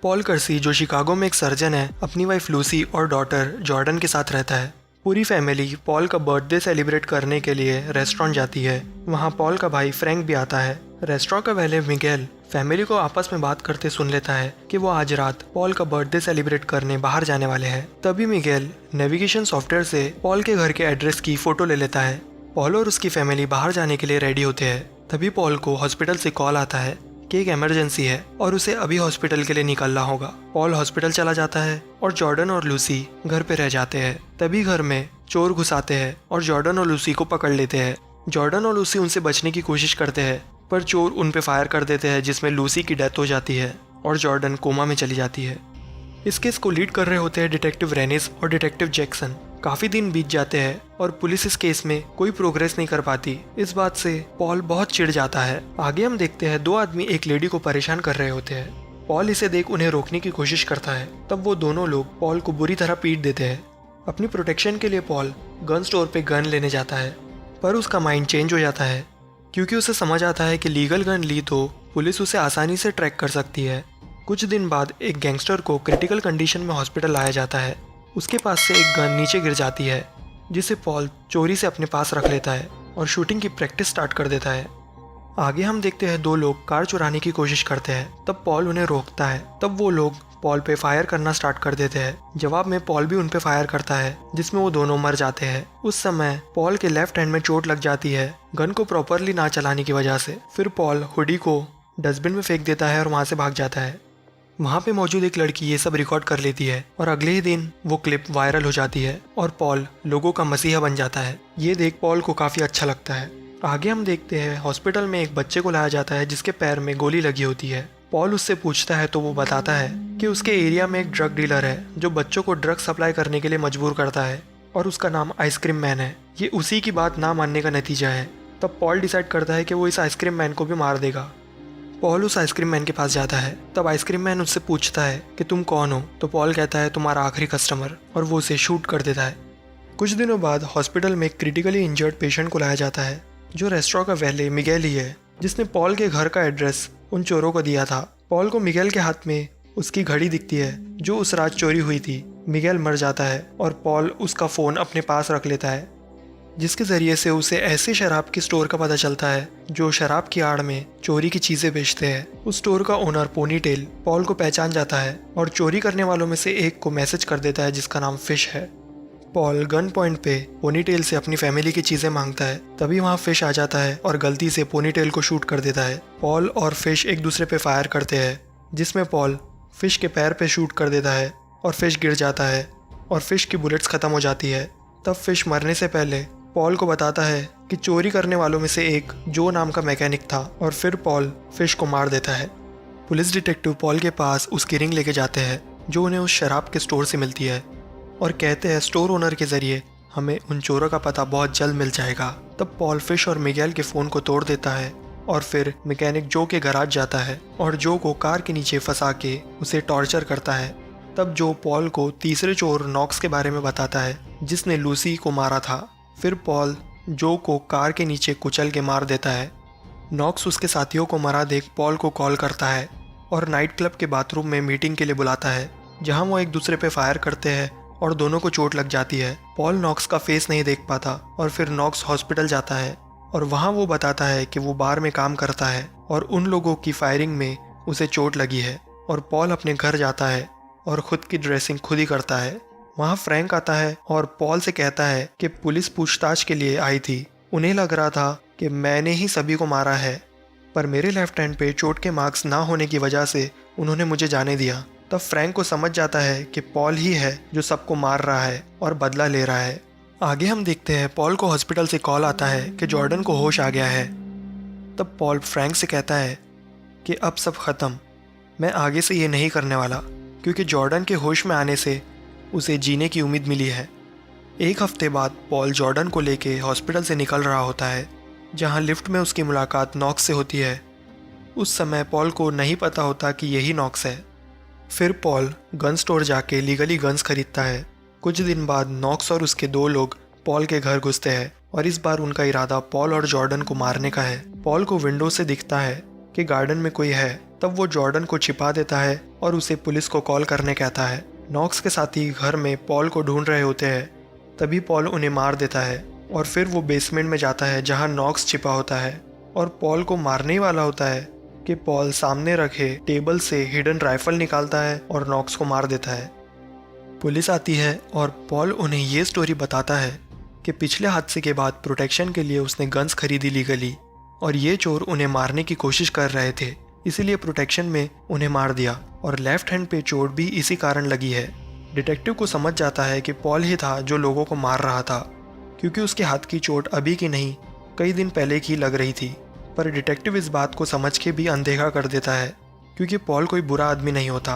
Paul कर्सी, जो Chicago में एक सर्जन है, अपनी वाइफ लूसी और डॉटर जॉर्डन के साथ रहता है। पूरी फैमिली पॉल का बर्थडे सेलिब्रेट करने के लिए रेस्टोरेंट जाती है। वहाँ पॉल का भाई फ्रैंक भी आता है। रेस्टोरेंट का वाले मिगेल फैमिली को आपस में बात करते सुन लेता है कि वो आज रात पॉल का बर्थडे सेलिब्रेट करने बाहर जाने वाले हैं। तभी मिगेल नेविगेशन सॉफ्टवेयर से पॉल के घर के एड्रेस की फोटो ले लेता है। पॉल और उसकी फैमिली बाहर जाने के लिए रेडी होते हैं। तभी पॉल को हॉस्पिटल से कॉल आता है कि एक इमरजेंसी है और उसे अभी हॉस्पिटल के लिए निकलना होगा। पॉल हॉस्पिटल चला जाता है और जॉर्डन और लूसी घर पे रह जाते हैं। तभी घर में चोर घुस आते हैं और जॉर्डन और लूसी को पकड़ लेते हैं। जॉर्डन और लूसी उनसे बचने की कोशिश करते हैं, पर चोर उन पे फायर कर देते हैं, जिसमें लूसी की डेथ हो जाती है और जॉर्डन कोमा में चली जाती है। इस केस को लीड कर रहे होते हैं डिटेक्टिव रेनिस और डिटेक्टिव जैक्सन। काफी दिन बीत जाते हैं और पुलिस इस केस में कोई प्रोग्रेस नहीं कर पाती। इस बात से पॉल बहुत चिढ़ जाता है। आगे हम देखते हैं दो आदमी एक लेडी को परेशान कर रहे होते हैं। पॉल इसे देख उन्हें रोकने की कोशिश करता है। तब वो दोनों लोग पॉल को बुरी तरह पीट देते हैं। अपनी प्रोटेक्शन के लिए पॉल गन स्टोर पे गन लेने जाता है, पर उसका माइंड चेंज हो जाता है क्योंकि उसे समझ आता है कि लीगल गन ली तो पुलिस उसे आसानी से ट्रैक कर सकती है। कुछ दिन बाद एक गैंगस्टर को क्रिटिकल कंडीशन में हॉस्पिटल लाया जाता है। उसके पास से एक गन नीचे गिर जाती है, जिसे पॉल चोरी से अपने पास रख लेता है और शूटिंग की प्रैक्टिस स्टार्ट कर देता है। आगे हम देखते हैं दो लोग कार चुराने की कोशिश करते हैं। तब पॉल उन्हें रोकता है। तब वो लोग पॉल पे फायर करना स्टार्ट कर देते हैं। जवाब में पॉल भी उन पे फायर करता है, जिसमें वो दोनों मर जाते हैं। उस समय पॉल के लेफ्ट हैंड में चोट लग जाती है, गन को प्रॉपरली ना चलाने की वजह से। फिर पॉल हुडी को डस्टबिन में फेंक देता है और वहाँ से भाग जाता है। वहाँ पे मौजूद एक लड़की ये सब रिकॉर्ड कर लेती है और अगले ही दिन वो क्लिप वायरल हो जाती है और पॉल लोगों का मसीहा बन जाता है। ये देख पॉल को काफ़ी अच्छा लगता है। आगे हम देखते हैं हॉस्पिटल में एक बच्चे को लाया जाता है जिसके पैर में गोली लगी होती है। पॉल उससे पूछता है तो वो बताता है कि उसके एरिया में एक ड्रग डीलर है जो बच्चों को ड्रग सप्लाई करने के लिए मजबूर करता है और उसका नाम आइसक्रीम मैन है। ये उसी की बात ना मानने का नतीजा है। तब पॉल डिसाइड करता है कि वो इस आइसक्रीम मैन को भी मार देगा। पॉल उस आइसक्रीम मैन के पास जाता है। तब आइसक्रीम मैन उससे पूछता है कि तुम कौन हो, तो पॉल कहता है तुम्हारा आखिरी कस्टमर, और वो उसे शूट कर देता है। कुछ दिनों बाद हॉस्पिटल में एक क्रिटिकली इंजर्ड पेशेंट को लाया जाता है, जो रेस्टोरेंट का वैले मिगेल ही है, जिसने पॉल के घर का एड्रेस उन चोरों को दिया था। पॉल को मिगेल के हाथ में उसकी घड़ी दिखती है जो उस रात चोरी हुई थी। मिगेल मर जाता है और पॉल उसका फ़ोन अपने पास रख लेता है, जिसके ज़रिए से उसे ऐसे शराब की स्टोर का पता चलता है जो शराब की आड़ में चोरी की चीज़ें बेचते हैं। उस स्टोर का ओनर पोनीटेल पॉल को पहचान जाता है और चोरी करने वालों में से एक को मैसेज कर देता है जिसका नाम फिश है। पॉल गन पॉइंट पे पोनीटेल से अपनी फैमिली की चीज़ें मांगता है। तभी वहाँ फिश आ जाता है और गलती से पोनीटेल को शूट कर देता है। पॉल और फिश एक दूसरे पे फायर करते हैं, जिसमें पॉल फिश के पैर पे शूट कर देता है और फिश गिर जाता है और फिश की बुलेट्स ख़त्म हो जाती है। तब फिश मरने से पहले पॉल को बताता है कि चोरी करने वालों में से एक जो नाम का मैकेनिक था, और फिर पॉल फिश को मार देता है। पुलिस डिटेक्टिव पॉल के पास उसकी रिंग लेके जाते हैं जो उन्हें उस शराब के स्टोर से मिलती है और कहते हैं स्टोर ओनर के ज़रिए हमें उन चोरों का पता बहुत जल्द मिल जाएगा। तब पॉल फिश और मिगेल के फ़ोन को तोड़ देता है और फिर मैकेनिक जो के गैराज जाता है और जो को कार के नीचे फंसा के उसे टॉर्चर करता है। तब जो पॉल को तीसरे चोर नॉक्स के बारे में बताता है जिसने लूसी को मारा था। फिर पॉल जो को कार के नीचे कुचल के मार देता है। नॉक्स उसके साथियों को मरा देख पॉल को कॉल करता है और नाइट क्लब के बाथरूम में मीटिंग के लिए बुलाता है, जहां वो एक दूसरे पे फायर करते हैं और दोनों को चोट लग जाती है। पॉल नॉक्स का फेस नहीं देख पाता और फिर नॉक्स हॉस्पिटल जाता है और वहां वो बताता है कि वो बार में काम करता है और उन लोगों की फायरिंग में उसे चोट लगी है। और पॉल अपने घर जाता है और खुद की ड्रेसिंग खुद ही करता है। वहाँ फ्रैंक आता है और पॉल से कहता है कि पुलिस पूछताछ के लिए आई थी। उन्हें लग रहा था कि मैंने ही सभी को मारा है, पर मेरे लेफ्ट हैंड पे चोट के मार्क्स ना होने की वजह से उन्होंने मुझे जाने दिया। तब फ्रैंक को समझ जाता है कि पॉल ही है जो सबको मार रहा है और बदला ले रहा है। आगे हम देखते हैं पॉल को हॉस्पिटल से कॉल आता है कि जॉर्डन को होश आ गया है। तब पॉल फ्रैंक से कहता है कि अब सब ख़त्म, मैं आगे से ये नहीं करने वाला, क्योंकि जॉर्डन के होश में आने से उसे जीने की उम्मीद मिली है। एक हफ्ते बाद पॉल जॉर्डन को लेके हॉस्पिटल से निकल रहा होता है, जहां लिफ्ट में उसकी मुलाकात नॉक्स से होती है। उस समय पॉल को नहीं पता होता कि यही नॉक्स है। फिर पॉल गन स्टोर जाके लीगली गन्स खरीदता है। कुछ दिन बाद नॉक्स और उसके दो लोग पॉल के घर घुसते हैं और इस बार उनका इरादा पॉल और जॉर्डन को मारने का है। पॉल को विंडो से दिखता है कि गार्डन में कोई है तब वो जॉर्डन को छिपा देता है और उसे पुलिस को कॉल करने कहता है। नॉक्स के साथी घर में पॉल को ढूंढ रहे होते हैं, तभी पॉल उन्हें मार देता है और फिर वो बेसमेंट में जाता है जहां नॉक्स छिपा होता है और पॉल को मारने ही वाला होता है कि पॉल सामने रखे टेबल से हिडन राइफल निकालता है और नॉक्स को मार देता है। पुलिस आती है और पॉल उन्हें ये स्टोरी बताता है कि पिछले हादसे के बाद प्रोटेक्शन के लिए उसने गन्स खरीदी लीगली और ये चोर उन्हें मारने की कोशिश कर रहे थे, इसीलिए प्रोटेक्शन में उन्हें मार दिया और लेफ्ट हैंड पे चोट भी इसी कारण लगी है। डिटेक्टिव को समझ जाता है कि पॉल ही था जो लोगों को मार रहा था, क्योंकि उसके हाथ की चोट अभी की नहीं कई दिन पहले की लग रही थी। पर डिटेक्टिव इस बात को समझ के भी अनदेखा कर देता है, क्योंकि पॉल कोई बुरा आदमी नहीं होता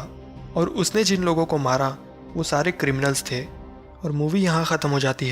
और उसने जिन लोगों को मारा वो सारे क्रिमिनल्स थे। और मूवी यहाँ ख़त्म हो जाती है।